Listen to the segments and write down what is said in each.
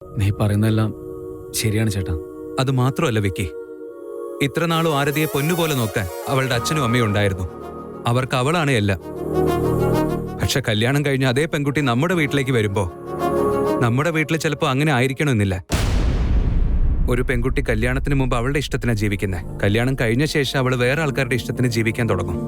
നീ പറയുന്നതെല്ലാം ശരിയാണ് ചേട്ടാ. അത് മാത്രമല്ല വിക്കി, ഇത്ര നാളും ആരതിയെ പൊന്നുപോലെ നോക്കാൻ അവളുടെ അച്ഛനും അമ്മയും ഉണ്ടായിരുന്നു. അവർക്ക് അവളാണ് എല്ലാം. പക്ഷെ കല്യാണം കഴിഞ്ഞ അതേ പെൺകുട്ടി നമ്മുടെ വീട്ടിലേക്ക് വരുമ്പോ നമ്മുടെ വീട്ടിൽ ചിലപ്പോ അങ്ങനെ ആയിരിക്കണമെന്നില്ല. ഒരു പെൺകുട്ടി കല്യാണത്തിന് മുമ്പ് അവളുടെ ഇഷ്ടത്തിനാണ് ജീവിക്കുന്നത്. കല്യാണം കഴിഞ്ഞ ശേഷം അവള് വേറെ ആൾക്കാരുടെ ഇഷ്ടത്തിന് ജീവിക്കാൻ തുടങ്ങും.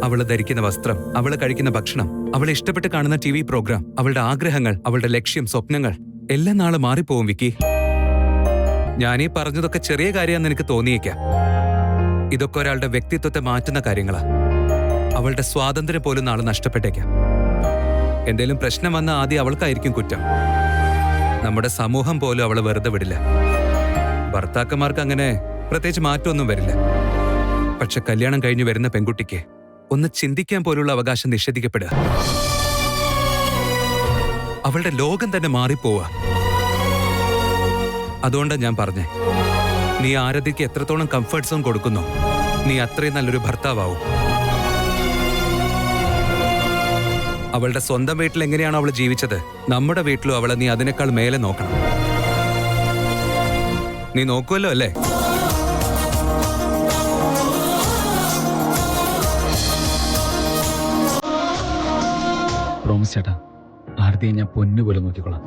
അവള് ധരിക്കുന്ന വസ്ത്രം, അവള് കഴിക്കുന്ന ഭക്ഷണം, അവളെ ഇഷ്ടപ്പെട്ട് കാണുന്ന TV പ്രോഗ്രാം, അവളുടെ ആഗ്രഹങ്ങൾ, അവളുടെ ലക്ഷ്യം, സ്വപ്നങ്ങൾ എല്ലാം നാളെ മാറിപ്പോവും വിക്കി. ഞാനീ പറഞ്ഞതൊക്കെ ചെറിയ കാര്യമാണെന്ന് എനിക്ക് തോന്നിയേക്കാം. ഇതൊക്കെ ഒരാളുടെ വ്യക്തിത്വത്തെ മാറ്റുന്ന കാര്യങ്ങളാ. അവളുടെ സ്വാതന്ത്ര്യം പോലും നാളെ നഷ്ടപ്പെട്ടേക്കാം. എന്തേലും പ്രശ്നം വന്ന ആദ്യം അവൾക്കായിരിക്കും കുറ്റം. നമ്മുടെ സമൂഹം പോലും അവളെ വെറുതെ വിടില്ല. ഭർത്താക്കന്മാർക്ക് അങ്ങനെ പ്രത്യേകിച്ച് മാറ്റമൊന്നും വരില്ല. പക്ഷെ കല്യാണം കഴിഞ്ഞ് വരുന്ന പെൺകുട്ടിക്ക് ഒന്ന് ചിന്തിക്കാൻ പോലുള്ള അവകാശം നിഷേധിക്കപ്പെടുക. അവളുടെ ലോകം തന്നെ മാറിപ്പോവാ. അതുകൊണ്ടാണ് ഞാൻ പറഞ്ഞേ, നീ ആരതിക്ക് എത്രത്തോളം കംഫർട്ട് സോൺ കൊടുക്കുന്നോ നീ അത്രയും നല്ലൊരു ഭർത്താവും. അവളുടെ സ്വന്തം വീട്ടിൽ എങ്ങനെയാണോ അവൾ ജീവിച്ചത്, നമ്മുടെ വീട്ടിലും അവളെ നീ അതിനേക്കാൾ മേലെ നോക്കണം. നീ നോക്കുമല്ലോ അല്ലേ? പ്രോമിസ് ചേട്ടാ, ആരതിയെ ഞാൻ പൊന്നുപോലെ നോക്കിക്കോളാം.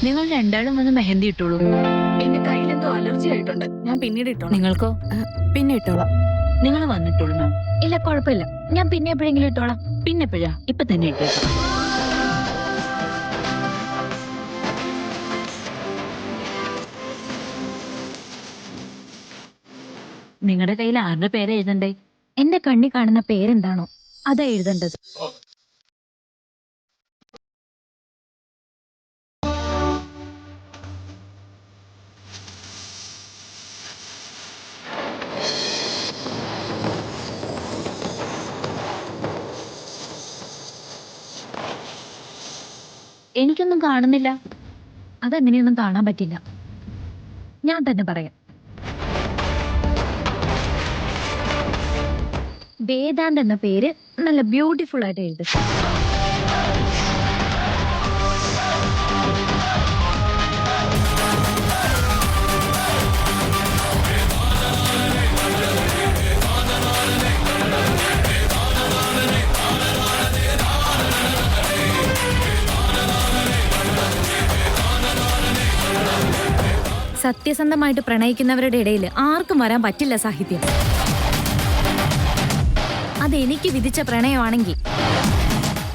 നിങ്ങൾ രണ്ടാളും വന്ന് മെഹന്തി ഇട്ടോളൂ. എന്റെ കയ്യിലെന്തോ അലർജി ആയിട്ടുണ്ട്. ഞാൻ പിന്നീട് ഇട്ടോളാം. നിങ്ങൾക്കോ? പിന്നെ ഇട്ടോളാം. നിങ്ങൾ വന്നിട്ടോളൂ മാം. ഇല്ല, കുഴപ്പമില്ല. ഞാൻ പിന്നെ എപ്പോഴെങ്കിലും ഇട്ടോളാം. പിന്നെ എപ്പോഴാ? ഇപ്പൊ തന്നെ ഇട്ടേക്കാം. നിങ്ങളുടെ കയ്യിൽ ആരുടെ പേര് എഴുതണ്ടേ? എന്റെ കണ്ണി കാണുന്ന പേരെന്താണോ അതാ എഴുതേണ്ടത്. എനിക്കൊന്നും കാണുന്നില്ല. അതങ്ങനെയൊന്നും കാണാൻ പറ്റില്ല. ഞാൻ തന്നെ പറയാം. വേദാന്ത് എന്ന പേര് നല്ല ബ്യൂട്ടിഫുൾ ആയിട്ട് എഴുതി. സത്യസന്ധമായിട്ട് പ്രണയിക്കുന്നവരുടെ ഇടയിൽ ആർക്കും വരാൻ പറ്റില്ല സാഹിത്യം. അതെനിക്ക് വിധിച്ച പ്രണയമാണെങ്കിൽ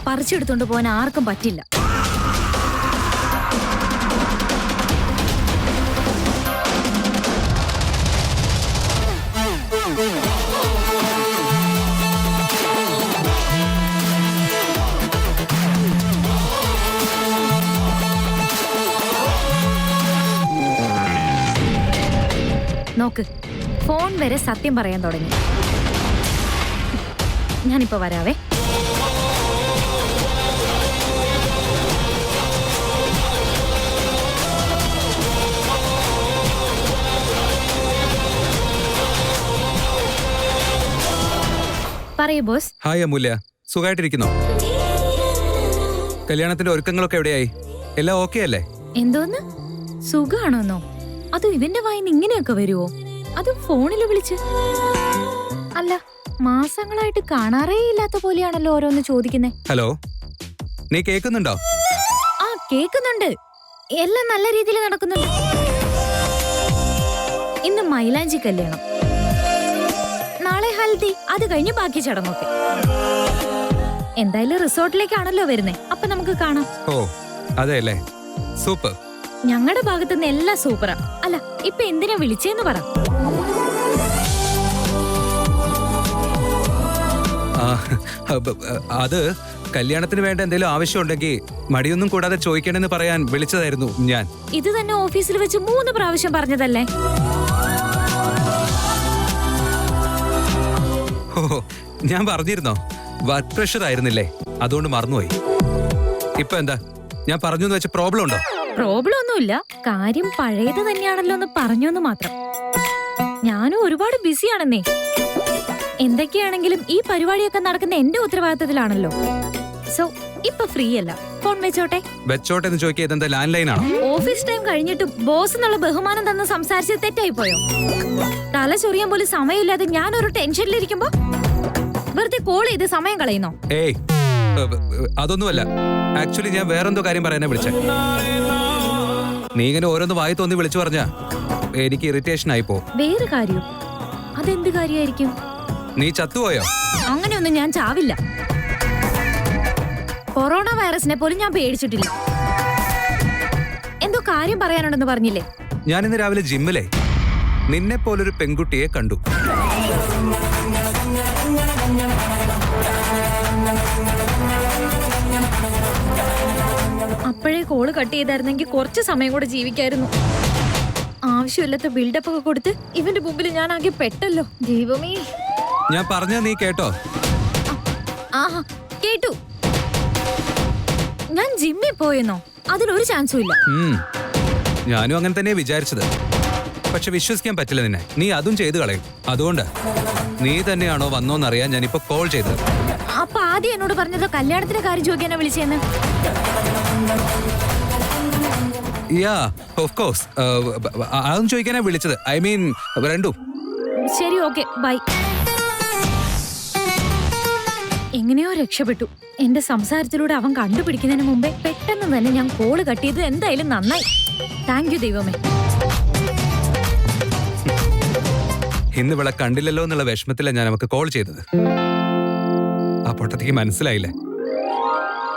പറിച്ചെടുത്തോണ്ട് പോകാൻ ആർക്കും പറ്റില്ല. നോക്ക്, ഫോൺ വരെ സത്യം പറയാൻ തുടങ്ങി. ഞാനിപ്പോ വരാവേ. പറയൂ ബോസ്. ഹായ് അമൂല്യ, സുഖമായിട്ടിരിക്കുന്നോ? കല്യാണത്തിന്റെ ഒരുക്കങ്ങളൊക്കെ എവിടെയായി? എല്ലാം ഓക്കെ അല്ലേ? എന്തോന്ന് സുഖാണോന്നോ? അത് ഇവന്റെ വായിന്ന് ഇങ്ങനെയൊക്കെ വരുവോ? അത് ഫോണില് വിളിച്ച്. അല്ല, മാസങ്ങളായിട്ട് കാണാറേ ഇല്ലാത്ത പോലെയാണല്ലോ ഓരോന്ന് ചോദിക്കുന്നേ. ഹലോ, നീ കേൾക്കുന്നുണ്ടോ? ആ, കേക്കുന്നുണ്ട്. എല്ലാം നല്ല രീതിയിൽ നടക്കുന്നുണ്ട്. ഇന്ന് മൈലാഞ്ചി കല്യാണം, നാളെ ഹൽദി, അത് കഴിഞ്ഞ് ബാക്കി ചടങ്ങൊക്കെ. എന്തായാലും റിസോർട്ടിലേക്കാണല്ലോ വരുന്നേ, അപ്പൊ നമുക്ക് കാണാം. ഓ അതെ അല്ലേ, സൂപ്പർ. ഞങ്ങളുടെ ഭാഗത്തുനിന്ന് എല്ലാം സൂപ്പറാ. അല്ല, ഇപ്പൊ എന്തിനാ വിളിച്ചേന്ന് പറ. അത് കല്യാണത്തിന് വേണ്ട എന്തെങ്കിലും ആവശ്യമുണ്ടെങ്കിൽ മടിയൊന്നും കൂടാതെ ചോദിക്കണമെന്ന് പറയാൻ വിളിച്ചതായിരുന്നു ഞാൻ. ഇത് തന്നെ ഓഫീസിൽ വെച്ച് 3 പ്രാവശ്യം പറഞ്ഞതല്ലേ? ഓ, ഞാൻ പറഞ്ഞിരുന്നോ വർക്ക് പ്രഷർ ആയിരുന്നില്ലേ, അതുകൊണ്ട് മറന്നുപോയി. ഇപ്പൊ എന്താ ഞാൻ പറഞ്ഞു എന്ന് വെച്ച പ്രോബ്ലം ഉണ്ടോ? പ്രോബ്ലം ഒന്നുമില്ല, കാര്യം പഴയത് തന്നെയാണല്ലോ എന്ന് പറഞ്ഞോന്ന് മാത്രം. ഞാനും ഒരുപാട് ബിസിയാണെന്നേ. എന്തൊക്കെയാണെങ്കിലും ഈ പരിപാടിയൊക്കെ നടക്കുന്ന എന്റെ ഉത്തരവാദിത്തത്തിലാണല്ലോ. സോ ഇപ്പൊ ഫ്രീ അല്ല, ഫോൺ വെച്ചോട്ടെ. വെച്ചോട്ടെ എന്ന് ചോദിക്കുക, ഇതെന്താ ലാൻഡ് ലൈൻ ആണോ? ഓഫീസ് ടൈം കഴിഞ്ഞിട്ടും ബോസ് എന്നുള്ള ബഹുമാനം തന്ന് സംസാരിച്ചത് തെറ്റായി പോയോ? തല ചൊറിയാൻ പോലും സമയമില്ലാതെ ഞാൻ ഒരു ടെൻഷനിലിരിക്കുമ്പോ വെറുതെ കോൾ ചെയ്ത് സമയം കളയുന്നോ? ഏയ് അതൊന്നുമല്ല. ആക്ച്വലി ഞാൻ വേറെന്തോ കാര്യം പറയാനാ വിളിച്ചേ. നീ ഇങ്ങനെ ഓരോന്ന് വായി തോന്നി വിളിച്ചു പറഞ്ഞാ എനിക്ക് ഇറിറ്റേഷൻ ആയിപ്പോ. വേറെ കാര്യം? അതെന്ത് കാര്യമായിരിക്കും? നീ ചത്തുപോയോ? അങ്ങനെയൊന്നും ഞാൻ ചാവില്ല. കൊറോണ വൈറസിനെ പോലും ഞാൻ പേടിച്ചിട്ടില്ല. എന്തോ കാര്യം പറയാനുണ്ടെന്ന് പറഞ്ഞില്ലേ? ഞാൻ ഇന്ന് രാവിലെ ജിമ്മിലെ നിന്നെ പോലൊരു പെൺകുട്ടിയെ കണ്ടു. അപ്പോഴേ കോള് കട്ട് ചെയ്തായിരുന്നെങ്കിൽ കുറച്ച് സമയം കൂടെ ജീവിക്കായിരുന്നു. ആവശ്യമില്ലാത്ത ബിൽഡപ്പ് ഒക്കെ കൊടുത്ത് ഇവന്റെ മുമ്പിൽ ഞാൻ ആകെ പെട്ടല്ലോ. ദൈവമേ. ഞാൻ പറഞ്ഞ നീ കേട്ടോ? ആഹാ, കേട്ടു. ഞാൻ ജിമ്മിൽ പോയെന്നോ? അതിലൊരു ചാൻസും ഇല്ല. ഞാനും അങ്ങനെ തന്നെ വിചാരിച്ചത്. പക്ഷെ വിശ്വസിക്കാൻ പറ്റില്ല നിന്നെ. നീ അതും ചെയ്തു കളയും. അതുകൊണ്ട് നീ തന്നെയാണോ വന്നോന്നറിയാൻ ഞാനിപ്പോ കോൾ ചെയ്തത്. അപ്പൊ ആദ്യം എന്നോട് പറഞ്ഞത് കല്യാണത്തിന്റെ കാര്യം ചോദിക്കാനാ വിളിച്ചെന്ന്. യാ ഓഫ് കോഴ്സ്, അതും ചോദിക്കാനാ വിളിച്ചത്. ഐ മീൻ രണ്ടു. ശരി, ഓക്കെ, ബൈ. എങ്ങനെയോ രക്ഷപ്പെട്ടു. എന്റെ സംസാരത്തിലൂടെ അവൻ കണ്ടുപിടിക്കുന്നതിന് മുമ്പേ പെട്ടെന്ന് തന്നെ ഞാൻ കോള് കട്ട് ചെയ്ത് എന്തായാലും നന്നായി. താങ്ക് യു ദൈവമേ. ഇന്ന് ഇവിടെ കണ്ടില്ലല്ലോ എന്നുള്ള വിഷമത്തിലാണ് ഞാൻ അവക്ക് കോൾ ചെയ്തത്. ആ പൊട്ടത്തേക്ക് മനസ്സിലായില്ലേ?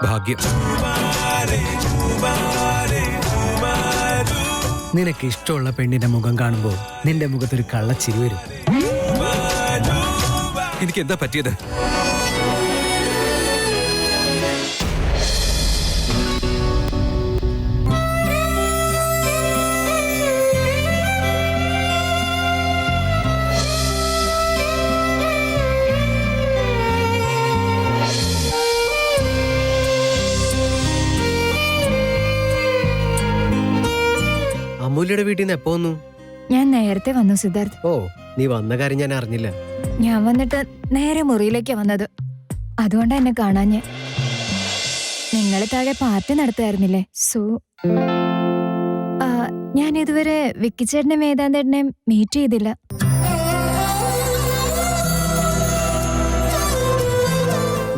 ഭാഗ്യം. നിനക്ക് ഇഷ്ടമുള്ള പെണ്ണിന്റെ മുഖം കാണുമ്പോൾ നിന്റെ മുഖത്തൊരു കള്ളച്ചിരി വരും. എനിക്ക് എന്താ പറ്റിയത്? അമൂല്യയുടെ വീട്ടിൽ നിന്ന് എപ്പോ വന്നു? ഞാൻ നേരത്തെ വന്നു സിദ്ധാർത്ഥ്. ഓ, നീ വന്ന കാര്യം ഞാൻ അറിഞ്ഞില്ല. ഞാൻ വന്നിട്ട് നേരെ മുറിയിലേക്ക് വന്നത്. അതുകൊണ്ടാ എന്നെ കാണാഞ്ഞ്. നിങ്ങൾ താഴെ പാർട്ടി നടത്തായിരുന്നില്ലേ? സോ ഞാൻ ഇതുവരെ വിക്കിച്ചേട്ടനെ വേദാന്തേട്ടനെ മീറ്റ് ചെയ്തില്ല.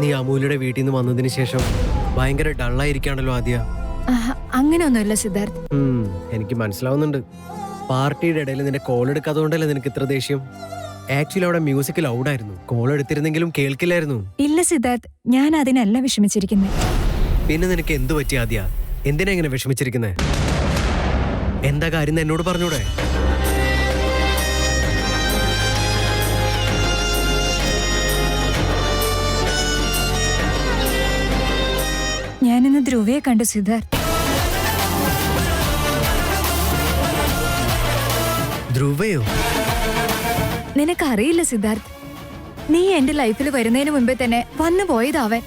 നീ അമൂല്യയുടെ വീട്ടിൽ നിന്ന് വന്നതിന് ശേഷം ഭയങ്കര ഡള്ളായിരിക്കാണല്ലോ ആദ്യ. അങ്ങനെയൊന്നുമില്ല സിദ്ധാർത്ഥ്. എനിക്ക് മനസ്സിലാവുന്നുണ്ട്. പാർട്ടിയുടെ ഇടയിൽ നിന്റെ കോൾ എടുക്കാത്തതുകൊണ്ടല്ലേ നിനക്ക് ഇത്ര ദേഷ്യം? ആക്ച്വലി അവിടെ മ്യൂസിക് ലൗഡായിരുന്നു. കോൾ എടുത്തിരുന്നെങ്കിലും കേൾക്കില്ലായിരുന്നു. ഇല്ല സിദ്ധാർത്ഥ്, ഞാൻ അതിനല്ല വിഷമിച്ചിരിക്കുന്നത്. പിന്നെ നിനക്ക് എന്തു പറ്റി ആദ്യ? എന്തിനാ ഇങ്ങനെ വിഷമിച്ചിരിക്കുന്നേ? എന്താ കാര്യം എന്നോട് പറഞ്ഞൂടെ? ഞാനിന്ന് ധ്രുവയെ കണ്ടു സിദ്ധാർത്ഥ്. ധ്രുവയോ? നിനക്കറിയില്ല സിദ്ധാർത്ഥ്, നീ എന്റെ ലൈഫിൽ വരുന്നതിന് മുമ്പേ തന്നെ വന്നു പോയതാവൻ.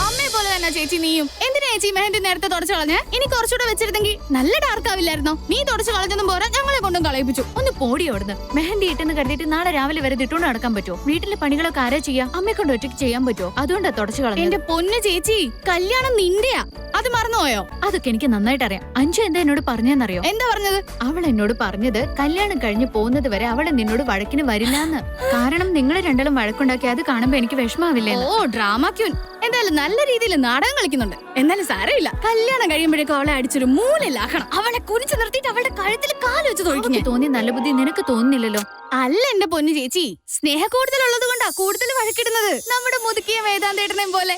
അമ്മയെ പോലെ തന്നെ ചേച്ചി നീയും. എന്തിനാ ചേച്ചി മെഹന്തി നേരത്തെ തുടച്ചു കളഞ്ഞേ? ഇനി കുറച്ചുകൂടെ വെച്ചിരുന്നെങ്കിൽ നല്ല ഡാർക്ക് ആവില്ലായിരുന്നോ? നീ തുടച്ചു കളഞ്ഞൊന്നും പോരാ, ഞങ്ങളെ കൊണ്ടും കളയിപ്പിച്ചു. ഒന്ന് പോടി അവിടുന്ന്. മെഹന്തി ഇട്ടെന്ന് കരുതിയിട്ട് നാളെ രാവിലെ വരെ ഇട്ടുകൊണ്ട് നടക്കാൻ പറ്റുമോ? വീട്ടിലെ പണികളൊക്കെ ആരാ ചെയ്യാ? അമ്മയെ കൊണ്ട് ഒറ്റയ്ക്ക് ചെയ്യാൻ പറ്റുമോ? അതുകൊണ്ടാ തുടച്ചു കളഞ്ഞത്. എന്റെ പൊന്നു ചേച്ചി, കല്യാണം നിന്റെയാ. അത് മറന്നുപോയോ? അതൊക്കെ എനിക്ക് നന്നായിട്ട് അറിയാം. അഞ്ചു എന്താ എന്നോട് പറഞ്ഞെന്നറിയോ? എന്താ പറഞ്ഞത്? അവൾ എന്നോട് പറഞ്ഞത് കല്യാണം കഴിഞ്ഞ് പോകുന്നത് വരെ അവളെ നിന്നോട് വഴക്കിന് വരില്ലാന്ന്. കാരണം നിങ്ങൾ രണ്ടാളും വഴക്കുണ്ടാക്കി അത് കാണുമ്പോ എനിക്ക് വിഷമാവില്ലേ? ഓ, ഡ്രാമ ക്യൂൻ. എന്തായാലും നല്ല രീതിയിൽ നാടകം കളിക്കുന്നുണ്ട്. എന്നാലും സാരമില്ല, കല്യാണം കഴിയുമ്പോഴേക്കും അവളെ അടിച്ചൊരു മൂലയിലാക്കണം. അവളെ കുനിച്ചു നിർത്തിയിട്ട് അവളുടെ കഴുത്തിൽ കാല് വെച്ച് തൊഴിക്കുന്നു. തോന്നിയ നല്ല ബുദ്ധി നിനക്ക് തോന്നുന്നില്ലല്ലോ. അല്ല എന്റെ പൊന്നു ചേച്ചി, സ്നേഹ കൂടുതലുള്ളത് കൊണ്ടാ കൂടുതൽ വഴക്കിടുന്നത്. നമ്മുടെ മുതുക്കിയ വേദാന്തേട്ടനെയും പോലെ.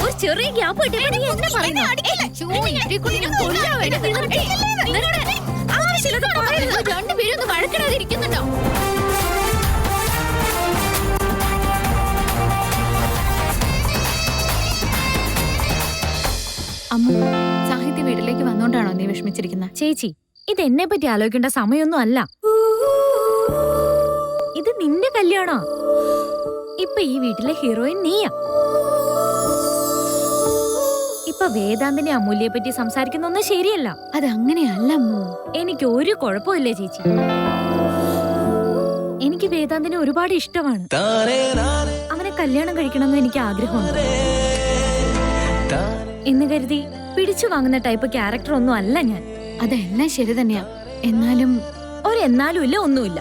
ഒരു ചെറിയ ഗ്യാപ്പ് രണ്ടുപേരും ഒന്ന് വഴക്കിടാതിരിക്കുന്നുണ്ടോ? അമ്മ സാഹിത്യ വീട്ടിലേക്ക് വന്നോണ്ടാണോ നീ വിഷമിച്ചിരിക്കുന്നത്? ചേച്ചി, ഇത് എന്നെ പറ്റി ആലോചിക്കേണ്ട സമയമൊന്നും അല്ല. ഇത് നിന്റെ കല്യാണോ? ഇപ്പൊ ഈ വീട്ടിലെ ഹീറോയിൻ നീയാ. ഇപ്പൊ വേദാന്തിനെ അമൂല്യയെ പറ്റി സംസാരിക്കുന്നൊന്നും ശരിയല്ല. അത് അങ്ങനെയല്ല അമ്മു. എനിക്ക് ഒരു കുഴപ്പമില്ലേ ചേച്ചി. എനിക്ക് വേദാന്തിനെ ഒരുപാട് ഇഷ്ടമാണ്. അവനെ കല്യാണം കഴിക്കണമെന്ന് എനിക്ക് ആഗ്രഹമുണ്ട്. എന്ന് കരുതി പിടിച്ചു വാങ്ങുന്ന ടൈപ്പ് ക്യാരക്ടർ ഒന്നും അല്ല ഞാൻ. അതെല്ലാം ശരി തന്നെയാ. എന്നാലും ഒരെന്നാലും ഇല്ല, ഒന്നുമില്ല.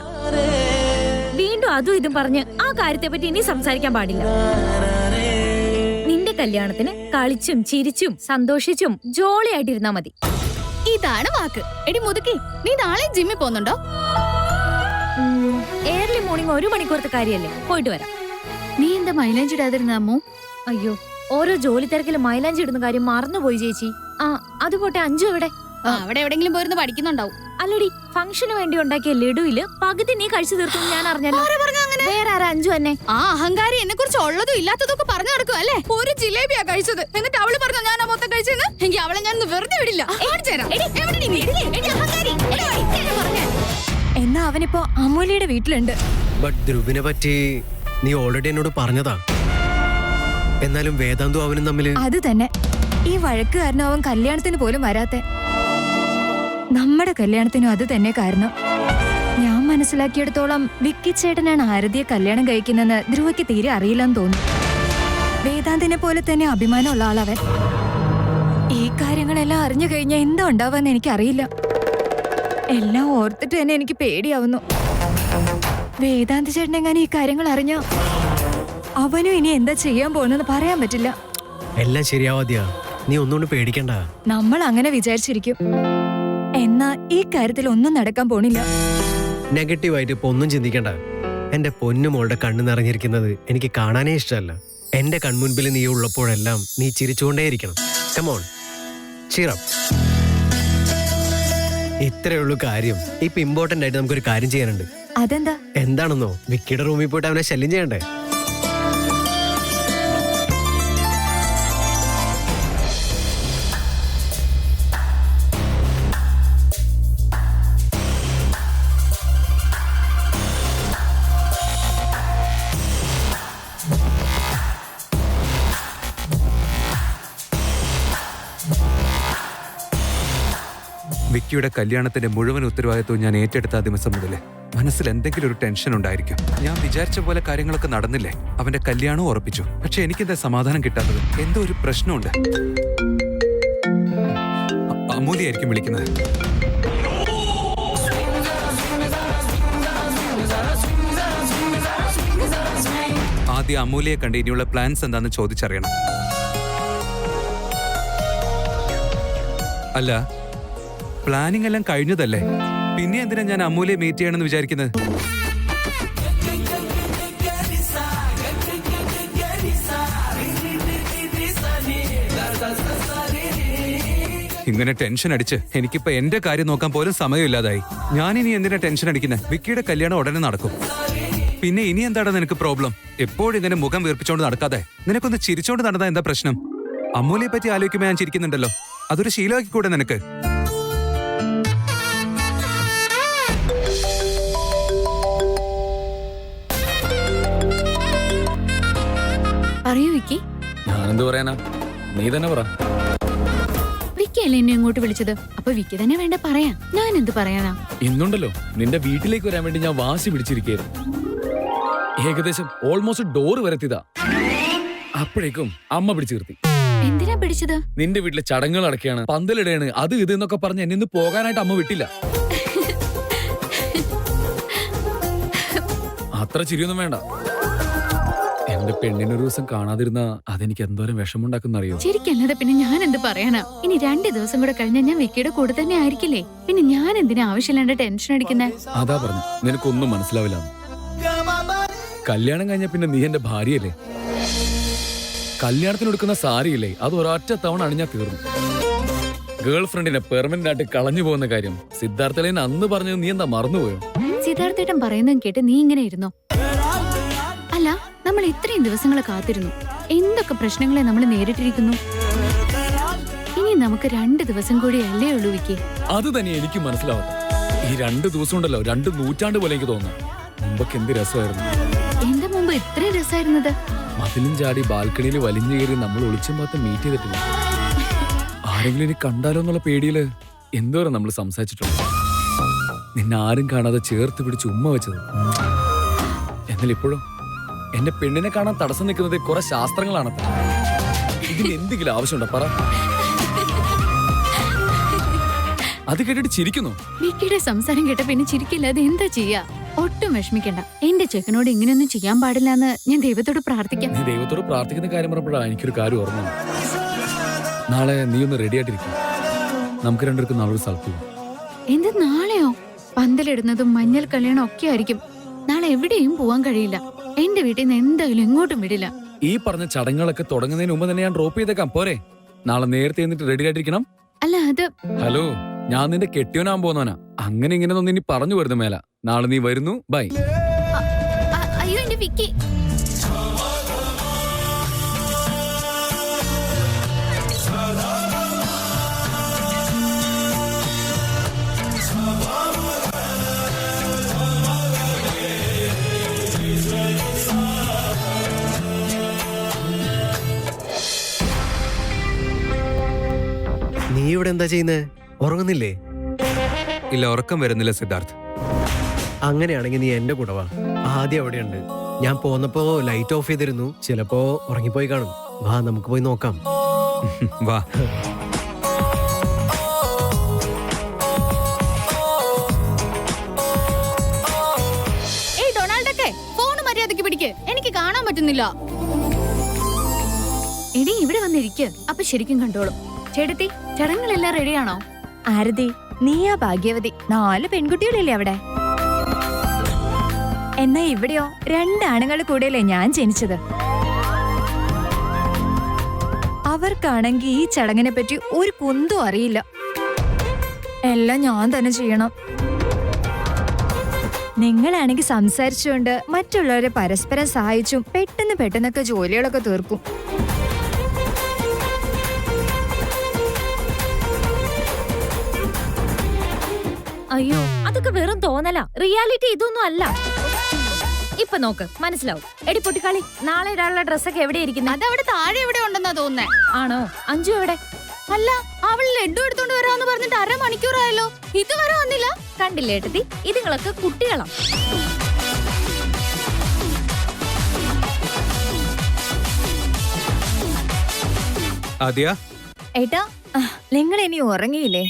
വീണ്ടും അതും ഇതും പറഞ്ഞ് ആ കാര്യത്തെ പറ്റി ഇനി സംസാരിക്കാൻ പാടില്ല. നിന്റെ കല്യാണത്തിന് കളിച്ചും ചിരിച്ചും സന്തോഷിച്ചും ജോളിയായിട്ടിരുന്നാ മതി. ഇതാണ് വാക്ക്. എടി മുതുക്കി, നീ നാളെ ജിമ്മിൽ പോകുന്നുണ്ടോ? ഏർലി മോർണിംഗ് 1 മണിക്കൂറത്തെ കാര്യല്ലേ, പോയിട്ട് വരാം. നീ എന്താ മൈലാഞ്ചി ഇടാതിരുന്ന അമ്മു? അയ്യോ, ഓരോ ജോലി തിരക്കിൽ മൈലാഞ്ചി ഇടുന്ന കാര്യം മറന്നുപോയി ചേച്ചി. ആ അത് പോട്ടെ, അഞ്ചു എവിടെ? അവിടെ എവിടെങ്കിലും പോയിരുന്ന് പഠിക്കുന്നുണ്ടാവും. അല്ലടി, ഫംഗ്ഷന് വേണ്ടി ഉണ്ടാക്കിയ ലഡുവില് പകുതി നീ കഴിച്ചു തീർത്തു ഞാൻ അറിഞ്ഞല്ലോ. വേറെ ആരാ അഞ്ചു തന്നെ? ആ അഹങ്കാരി എന്നെ കുറിച്ച് ഉള്ളതും ഇല്ലാത്തതൊക്കെ പറഞ്ഞു നടക്കും അല്ലേ. ഒരു ജിലേബിയാ കഴിച്ചത്, എന്നിട്ട് അവള് പറഞ്ഞു ഞാൻ മൊത്തം കഴിച്ചെന്ന്. എങ്കിൽ അവളെ ഞാൻ വെറുതെ വിടില്ല. എന്നാ അവനിപ്പോ അമൂല്യയുടെ വീട്ടിലുണ്ട്. ബട്ട് ധ്രുവിനെ പറ്റി നീ ഓൾറെഡി എന്നോട് പറഞ്ഞതാ. എന്നാലും വേദാന്തു അവനും തമ്മില് അത് തന്നെ, ഈ വഴക്ക് കാരണം അവൻ കല്യാണത്തിന് പോലും വരാത്തെ. നമ്മുടെ കല്യാണത്തിനും അത് തന്നെ കാരണം. ഞാൻ മനസ്സിലാക്കിയെടുത്തോളം വിക്കി ചേട്ടനാണ് ആരതിയെ കല്യാണം കഴിക്കുന്നെന്ന് ധ്രുവയ്ക്ക് തീരെ അറിയില്ലെന്ന് തോന്നുന്നു. വേദാന്തിനെ പോലെ തന്നെ അഭിമാനമുള്ള ആളവൻ. ഈ കാര്യങ്ങളെല്ലാം അറിഞ്ഞു കഴിഞ്ഞാൽ എന്താ ഉണ്ടാവാന്ന് എനിക്കറിയില്ല. എല്ലാം ഓർത്തിട്ട് തന്നെ എനിക്ക് പേടിയാവുന്നു. വേദാന്ത ചേട്ടനെങ്ങാനും ഈ കാര്യങ്ങൾ അറിഞ്ഞ അവനും ഇനി എന്താ ചെയ്യാൻ പോകുന്നെന്ന് പറയാൻ പറ്റില്ല. എല്ലാം ശരിയാവാതിയാ, നീ ഒന്നുകൊണ്ട് പേടിക്കണ്ട. നമ്മൾ അങ്ങനെ വിചാരിച്ചിരിക്കും, എന്നാ ഈ കാര്യത്തിൽ ഒന്നും നടക്കാൻ പോണില്ല. നെഗറ്റീവായിട്ട് ഇപ്പൊ ഒന്നും ചിന്തിക്കണ്ട. എന്റെ പൊന്നു മോളുടെ കണ്ണു നിറഞ്ഞിരിക്കുന്നത് എനിക്ക് കാണാനേ ഇഷ്ടമല്ല. എന്റെ കൺമുൻപിൽ നീ ഉള്ളപ്പോഴെല്ലാം നീ ചിരിച്ചുകൊണ്ടേയിരിക്കണം. കമോൺ, ചീറപ്പ്. ഇത്രയുള്ളൂ കാര്യം. ഇപ്പൊ ഇമ്പോർട്ടന്റ് ആയിട്ട് നമുക്കൊരു കാര്യം ചെയ്യാനുണ്ട്. അതെന്താ? എന്താണെന്നോ, വിക്കിയുടെ റൂമിൽ പോയിട്ട് അവനെ ശല്യം ചെയ്യണ്ടേ? വിക്കിയുടെ കല്യാണത്തിന്റെ മുഴുവൻ ഉത്തരവാദിത്വവും ഞാൻ ഏറ്റെടുത്ത ആ ദിവസം മുതലേ മനസ്സിൽ എന്തെങ്കിലും ഒരു ടെൻഷൻ ഉണ്ടായിരിക്കും. ഞാൻ വിചാരിച്ച പോലെ കാര്യങ്ങളൊക്കെ നടന്നില്ലേ. അവന്റെ കല്യാണവും ഉറപ്പിച്ചു. പക്ഷെ എനിക്കെന്താ സമാധാനം കിട്ടാത്തത്? എന്തോ ഒരു പ്രശ്നമുണ്ട്. അമൂല്യായിരിക്കും വിളിക്കുന്നത്. ആദ്യം അമൂല്യയെ കണ്ട് ഇനിയുള്ള പ്ലാൻസ് എന്താന്ന് ചോദിച്ചറിയണം. അല്ല, പ്ലാനിങ് എല്ലാം കഴിഞ്ഞതല്ലേ, പിന്നെ എന്തിനാ ഞാൻ അമൂല്യെ മീറ്റ് ചെയ്യണമെന്ന് വിചാരിക്കുന്നത്? ഇങ്ങനെ ടെൻഷൻ അടിച്ച് എനിക്കിപ്പോ എന്റെ കാര്യം നോക്കാൻ പോലും സമയമില്ലാതായി. ഞാനിനി എന്തിനാ ടെൻഷൻ അടിക്കുന്നത്? വിക്കിയുടെ കല്യാണം ഉടനെ നടക്കും. പിന്നെ ഇനി എന്താണ് നിനക്ക് പ്രോബ്ലം? എപ്പോഴും ഇങ്ങനെ മുഖം വീർപ്പിച്ചോണ്ട് നടക്കാതെ നിനക്കൊന്ന് ചിരിച്ചോണ്ട് നടന്നാ എന്താ പ്രശ്നം? അമൂല്യെ പറ്റി ആലോചിക്കുമ്പോ ഞാൻ ചിരിക്കുന്നുണ്ടല്ലോ, അതൊരു ശീലമാക്കിക്കൂടെ നിനക്ക്? പറയൂ വിക്കി. ഞാനെന്ത് പറയാനാ, നീ തന്നെ പറ. വിക്കി അല്ലേ എന്നെ ഇങ്ങോട്ട് വിളിച്ചത്, അപ്പൊ വിക്കി തന്നെ വേണ്ട പറയാൻ. ഞാൻ എന്ത് പറയാനാ? ഇന്നുണ്ടല്ലോ നിന്റെ വീട്ടിലേക്ക് വരാൻ വേണ്ടി ഞാൻ വാശി പിടിച്ചിരിക്കുകയായിരുന്നു. ഏകദേശം ഓൾമോസ്റ്റ് ഡോറ് വരെത്തിയതാ. അപ്പോഴേക്കും അമ്മ പിടിച്ചു നിർത്തി. എന്തിനാ പിടിച്ചത്? നിന്റെ വീട്ടിലെ ചടങ്ങുകൾ അടക്കുകയാണ്, പന്തലിടയാണ്, അത് ഇത് എന്നൊക്കെ പറഞ്ഞ് എന്നെ ഇന്ന് പോകാനായിട്ട് അമ്മ വിട്ടില്ല. അത്ര ചിരിയൊന്നും വേണ്ട. എന്റെ പെണ്ണിനൊരു ദിവസം കാണാതിരുന്ന അതെനിക്ക് എന്തോരം വിഷമുണ്ടാക്കുന്ന അറിയോ? ശരിക്കല്ലാതെ പിന്നെ ഞാൻ എന്ത് പറയാനാ? ഇനി 2 ദിവസം കൂടെ കഴിഞ്ഞാൽ ഞാൻ വിക്കിയുടെ കൂടെ തന്നെ ആയിരിക്കില്ലേ? പിന്നെ ഞാൻ എന്തിനാ ആവശ്യമില്ലാണ്ട് ടെൻഷൻ അടിക്കുന്നേ? അതാ പറഞ്ഞു, നിനക്കൊന്നും മനസ്സിലാവില്ല. കല്യാണം കഴിഞ്ഞ പിന്നെ നീ എന്റെ ഭാര്യയല്ലേ. കല്യാണത്തിന് എടുക്കുന്ന സാരിയില്ലേ, അത് ഒരൊറ്റ തവണ അണിഞ്ഞാ തീർന്നു. ഗേൾ ഫ്രണ്ടിനെ പെർമനന്റ് ആയിട്ട് കളഞ്ഞു പോകുന്ന കാര്യം സിദ്ധാർത്ഥലേൻ അന്ന് പറഞ്ഞത് നീ എന്താ മറന്നുപോയോ? സിദ്ധാർത്ഥേട്ടൻ പറയുന്നതും കേട്ട് നീ ഇങ്ങനെ ഇരുന്നോ? അല്ല, നമ്മൾ ഇത്രയും ദിവസങ്ങൾ കാത്തിരുന്നു. എന്തൊക്കെ പ്രശ്നങ്ങളെ നമ്മൾ നേരിട്ടിരിക്കുന്നു. ഇനി നമുക്ക് 2 ദിവസം കൂടി അല്ലേ ഉള്ളൂ വിക്കി. അത് തന്നെ എനിക്ക് മനസ്സിലാവാത്ത. ഈ 2 ദിവസം ഉണ്ടല്ലോ 2 നൂറ്റാണ്ട് പോലെ എനിക്ക് തോന്നുന്നു. മുമ്പൊക്കെ എന്ത് രസമായിരുന്നു. എന്റെ മുമ്പ് ഇത്ര രസമായിരുന്നത്. മതിലും ചാടി ബാൽക്കണിയിൽ വലിഞ്ഞു കയറി നമ്മൾ ഒളിച്ചും പാത്ത് മീറ്റ് ചെയ്തിട്ടില്ല. ആരെങ്കിലും ഇനി കണ്ടാലോ എന്നുള്ള പേടിയില് എന്തോരം നമ്മൾ സംസാരിച്ചിട്ടുണ്ട്. നിന്നെ ആരും കാണാതെ ചേർത്ത് പിടിച്ച് ഉമ്മ വെച്ചത്. എന്നാൽ ഇപ്പോഴും എന്റെ പെണ്ണിനെ കാണാൻ തടസ്സം നിൽക്കുന്നത് കുറെ ശാസ്ത്രങ്ങളാണ്. ഇതിന് എന്തെങ്കിലും ആവശ്യമുണ്ടോ പറ. അത് കേട്ടിട്ട് ചിരിക്കുന്നു. വിക്കിയുടെ സംസാരം കേട്ട പിന്നെ ചിരിക്കില്ലാതെ എന്താ ചെയ്യാ? ഒട്ടും വിഷമിക്കണ്ട. എന്റെ ചെക്കനോട് ഇങ്ങനെയൊന്നും ചെയ്യാൻ പാടില്ല എന്ന് ഞാൻ ദൈവത്തോട് പ്രാർത്ഥിക്കാം. നീ ദൈവത്തോട് പ്രാർത്ഥിക്കുന്ന കാര്യം പറഞ്ഞപ്പോഴാണ് എനിക്കൊരു കാര്യം ഓർമ്മ. നാളെ നീ ഒന്ന് റെഡി ആയിട്ടിരിക്കും. നമുക്ക് രണ്ടുപേർക്കും നാളെ ഒരു സ്ഥലത്ത് പോകാം. എന്ത് നാളെയോ? പന്തലിടുന്നതും മഞ്ഞൾ കല്യാണം ഒക്കെ ആയിരിക്കും. നാളെ എവിടെയും പോവാൻ കഴിയില്ല. എന്റെ വീട്ടിൽ നിന്ന് എന്തായാലും എങ്ങോട്ടും വിടില്ല. ഈ പറഞ്ഞ ചടങ്ങുകളൊക്കെ തുടങ്ങുന്നതിന് മുമ്പ് തന്നെ ഞാൻ ഡ്രോപ്പ് ചെയ്തേക്കാം. പോരെ? നാളെ നേരത്തെ എന്നിട്ട് റെഡി ആയിട്ടിരിക്കണം. അല്ല അത് ഹലോ, ഞാൻ നിന്റെ കെട്ടിയോനാൻ പോകുന്നവനാ. അങ്ങനെ ഇങ്ങനെ ഒന്നും ഇനി പറഞ്ഞു വരുന്ന മേല. നാളെ നീ വരുന്നു. ബൈ. അയ്യോ എന്റെ വിക്കി. നീ ഇവിടെ എന്താ ചെയ്യുന്നേ? ഉറങ്ങുന്നില്ലേ? ഇല്ല, ഉറക്കം വരുന്നില്ല സിദ്ധാർത്ഥ്. അങ്ങനെയാണെങ്കിൽ നീ എന്റെ കൂടെ വാ. ആദ്യം അവിടെയുണ്ട്. ഞാൻ പോന്നപ്പോ ലൈറ്റ് ഓഫ് ചെയ്തിരുന്നു. ചിലപ്പോ ഉറങ്ങിപ്പോയി കാണും. വാ, നമുക്ക് പോയി നോക്കാം. വാ. ഏയ് ഡൊണാൾഡൊക്കെ ഫോൺ മര്യാദയ്ക്ക് പിടിക്ക്. എനിക്ക് കാണാൻ പറ്റുന്നില്ല. എടി ഇവിടെ വന്നിരിക്കുക. അപ്പൊ ശരിക്കും കണ്ടോളും. ചേട്ടത്തി, ചടങ്ങുകളെല്ലാം റെഡിയാണോ? ആരതി, നീയാ ഭാഗ്യവതി. 4 പെൺകുട്ടികളില്ലേ അവിടെ? എന്നാ ഇവിടെയോ 2 ആണുങ്ങൾ കൂടെയല്ലേ ഞാൻ ജനിച്ചത്. അവർക്കാണെങ്കിൽ ഈ ചടങ്ങിനെ പറ്റി ഒരു കുന്തും അറിയില്ല. എല്ലാം ഞാൻ തന്നെ ചെയ്യണം. നിങ്ങളാണെങ്കിൽ സംസാരിച്ചുകൊണ്ട് മറ്റുള്ളവരെ പരസ്പരം സഹായിച്ചും പെട്ടെന്നൊക്കെ ജോലികളൊക്കെ തീർക്കും. അയ്യോ, അതൊക്കെ വെറും തോന്നല. റിയാലിറ്റി ഇതൊന്നും അല്ല. ഇപ്പൊ നോക്ക്, മനസ്സിലാവും. എടി പൊട്ടിക്കാളി, നാളെ ഒരാളുടെ ഡ്രസ്സൊക്കെ എവിടെ ഇരിക്കുന്നത്? അതവിടെ താഴെ എവിടെ ഉണ്ടെന്നാ തോന്നുന്നേ. ആണോ? അഞ്ജു എവിടെ? അല്ല, അവൾ ലഡു എടുത്തോണ്ട് വരാന്ന് പറഞ്ഞിട്ട് 1/2 മണിക്കൂറായല്ലോ. ഇതുവരെ വന്നില്ല. കണ്ടില്ലേ ഏട്ടത്തി, ഇതുങ്ങളൊക്കെ കുട്ടികളാ. ആദ്യ, ഏട്ടാ, നിങ്ങൾ ഇനി ഉറങ്ങിയില്ലേ?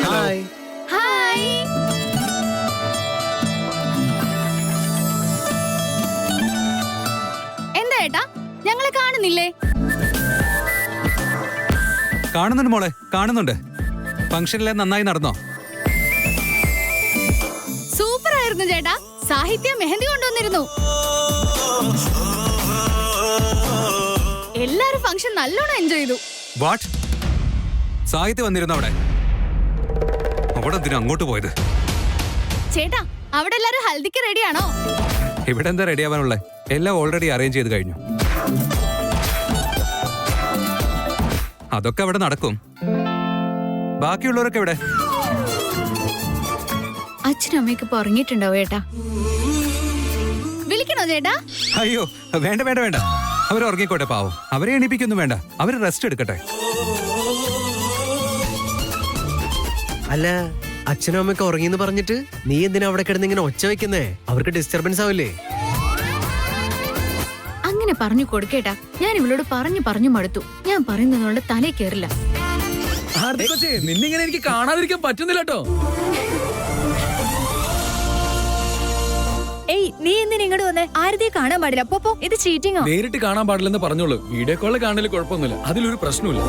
ഹായ്. ഹായ്. എന്താ ഏട്ടാ, ഞങ്ങളെ കാണുന്നില്ലേ? കാണുന്നുണ്ട് മോളെ, കാണുന്നുണ്ട്. ഫംഗ്ഷനിലെ നന്നായി നടന്നോ? സൂപ്പർ ആയിരുന്നു ചേട്ടാ. സാഹിത്യ മെഹന്തി കൊണ്ടുവന്നിരുന്നു. എല്ലാരും ഫംഗ്ഷൻ നല്ലോണം എൻജോയ് ചെയ്തു. വാട്ട്? സാഹിത്യം വന്നിരുന്നു അവിടെ? അവിടെ എന്തിനാ അങ്ങോട്ട് പോയത്? ചേട്ടാ, അവിടെ എല്ലാരും ഹൽദിക്ക് റെഡിയാണോ? ഇവിടെ എന്താ റെഡി ആവാനുള്ളേ? എല്ലാം ഓൾറെഡി അറേഞ്ച് ചെയ്ത് കഴിഞ്ഞു. അതൊക്കെ അവിടെ നടക്കും. ബാക്കിയുള്ളവരൊക്കെ ഇവിടെ? അച്ഛനും അമ്മയൊക്കെ ഉറങ്ങിയിട്ടുണ്ടാവും ഏട്ടാ. വിളിക്കണോ ചേട്ടാ? അയ്യോ, വേണ്ട വേണ്ട വേണ്ട. അവർ ഉറങ്ങിക്കോട്ടെ, പാവം. അവരെ എണീപ്പിക്കൊന്നും വേണ്ട. അവര് റെസ്റ്റ് എടുക്കട്ടെ. അല്ല, അച്ഛനും അമ്മയൊക്കെ ഉറങ്ങിന്ന് പറഞ്ഞിട്ട് നീ എന്തിനാ അവിടെ കിടന്ന് ഇങ്ങനെ ഒച്ച വെക്കുന്നേ? അവർക്ക് ഡിസ്റ്റർബൻസ് ആവില്ലേ? അങ്ങനെ പറഞ്ഞു കൊടുക്കേട്ടാ. ഞാൻ ഇവളോട് പറഞ്ഞു മടുത്തു. ഞാൻ പറയുന്നതുകൊണ്ട് തലേ കേറില്ല. നിന്നിങ്ങനെ എനിക്ക് കാണാതിരിക്കാൻ പറ്റുന്നില്ല കേട്ടോ. ഏയ്, നീ എന്തിനാ ഇങ്ങോട്ട് വന്നേ? ആരതിയെ കാണാൻ പാടില്ല. പോ, ഇത് ചീറ്റിംഗോ? നേരിട്ട് കാണാൻ പാടില്ലെന്ന് പറഞ്ഞോളൂ. വീഡിയോ കോളിൽ കാണല് കുഴപ്പമൊന്നുമില്ല. അതിലൊരു പ്രശ്നമില്ല.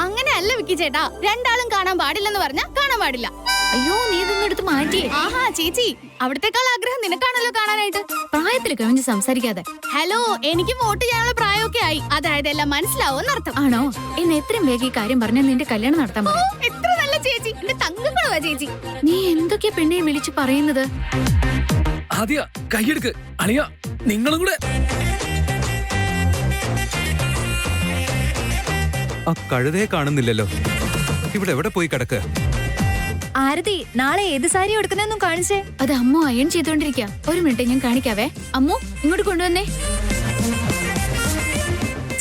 അങ്ങനെ അല്ല വിക്കി ചേട്ടാ. 2 ആളും കാണാൻ പാടില്ലെന്ന് പറഞ്ഞാ കാണാൻ പാടില്ല. അയ്യോ, നീ ഇതൊന്നും എടുത്ത് മാറ്റിയേ. ആഹാ ചേച്ചി, അവിടത്തെക്കാൾ ആഗ്രഹം നിനക്കാണല്ലോ കാണാനായിട്ട്. പ്രായത്തിൽ കവിഞ്ഞ് സംസാരിക്കാതെ. ഹലോ, എനിക്ക് വോട്ട് ചെയ്യാനുള്ള പ്രായമൊക്കെ ആയി. അതായത് എല്ലാം മനസ്സിലാവും അർത്ഥം. ആണോ? ഇന്ന് എത്രയും വേഗം ഈ കാര്യം പറഞ്ഞ നിന്റെ കല്യാണം നടത്താൻ ഓ, പറയാം. എത്ര നല്ല ചേച്ചി. എന്റെ തങ്കക്കുളവാ ചേച്ചി. നീ എന്തൊക്കെയാ പെണ്ണെ വിളിച്ചു പറയുന്നത്? ആദ്യ കൈയെടുക്ക്. അളിയ, നിങ്ങളും കൂടെ. ആ കഴുതയെ കാണുന്നില്ലല്ലോ. ഇവിടെ എവിടെ പോയി കിടക്കുക? ആരതി, നാളെ ഏത് സാരി എടുക്കുന്നതെന്നും കാണിച്ചേ. അത് അമ്മു അയൺ ചെയ്തോണ്ടിരിക്കാം. ഒരു മിനിറ്റ് ഞാൻ കാണിക്കാവേ. അമ്മു ഇങ്ങോട്ട് കൊണ്ടുവന്നേ.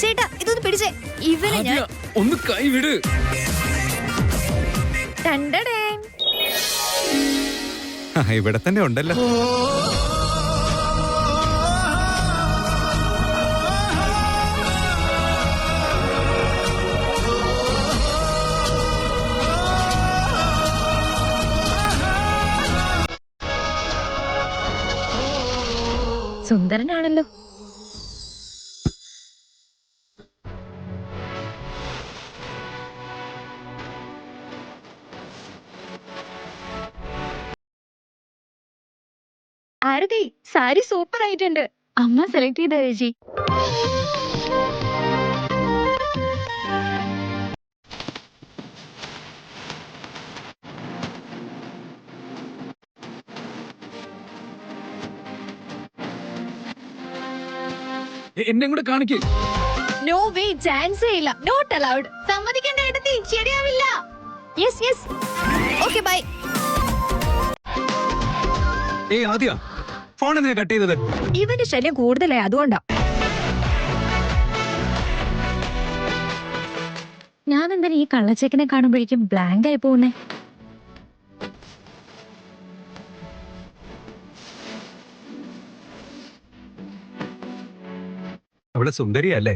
ചേട്ടാ ഇതൊന്ന് പിടിച്ചേ. ഇവനെ ഞാൻ ഒന്ന് കൈവിട്. ടണ്ടടേൻ. ഇവിടെ തന്നെ ഉണ്ടല്ലോ. സുന്ദരനാണല്ലോ. ആരതി, സാരി സൂപ്പർ ആയിട്ടുണ്ട്. അമ്മ സെലക്ട് ചെയ്ത ചേച്ചി. എന്നെ കൂടെ കാണിക്കേ. നോ വേ, ചാൻസേ ഇല്ല. Not allowed. സമ്മതിക്കണ്ട ഏട്ടത്തി, ശരിയാവില്ല. Yes yes. Okay bye. ആദ്യ ഫോൺ എന്തിനാ കട്ട് ചെയ്തത്? ഇവന്റെ ശല്യം കൂടുതലായി, അതുകൊണ്ടാ. ഞാൻ എന്തിനാ ഈ കള്ളച്ചെക്കിനെ കാണുമ്പോഴേക്കും ബ്ലാങ്ക് ആയി പോകുന്നേ? അവളെ സുന്ദരിയല്ലേ?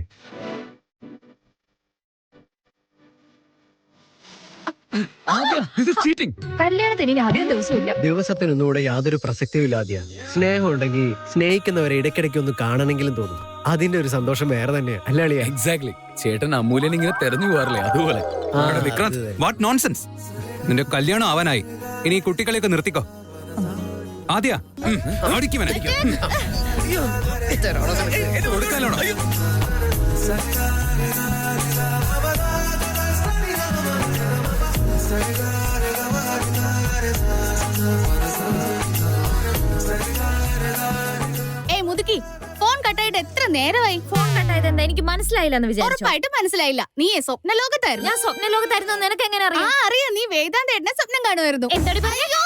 കല്യാണത്തിന് ഇനി അധികം ദിവസമില്ല. ദിവസത്തിനൊന്നുകൂടെ യാതൊരു പ്രസക്തിയും ഇല്ലാതെയാ. സ്നേഹം ഉണ്ടെങ്കിൽ സ്നേഹിക്കുന്നവരെ ഇടയ്ക്കിടയ്ക്ക് ഒന്ന് കാണണമെങ്കിലും തോന്നും. അതിന്റെ ഒരു സന്തോഷം വേറെ തന്നെയാ, അല്ലേ അളിയാ? എക്സാക്ട്ലി. ചേട്ടൻ അമൂല്യനെ ഇങ്ങനെ തെരഞ്ഞു പോകാറില്ലേ, അതുപോലെ. എടാ വിക്രാന്ത്, വാട്ട് നോൺസെൻസ്. നിന്റെ കല്യാണം ആവാനായി. ഇനി ഈ കുട്ടികളെയൊക്കെ നിർത്തിക്കോ. ആദ്യ കൊടുക്കാലോണോ? ഏയ് മുതുക്കി, ഫോൺ കട്ടായിട്ട് എത്ര നേരമായി? ഫോൺ കണ്ടായത് എന്താ? എനിക്ക് മനസ്സിലായില്ലെന്ന് വിചാരിച്ചു. ഉറപ്പായിട്ട് മനസ്സിലായില്ല. നീ സ്വപ്ന ലോകത്തായിരുന്നു. ഞാൻ സ്വപ്ന ലോകത്തായിരുന്നു. നിനക്ക് എങ്ങനെ അറിയാം? അറിയാം, നീ വേദാന്തേട്ടനെ സ്വപ്നം കാണുമായിരുന്നു. എന്താണ് പറഞ്ഞത്?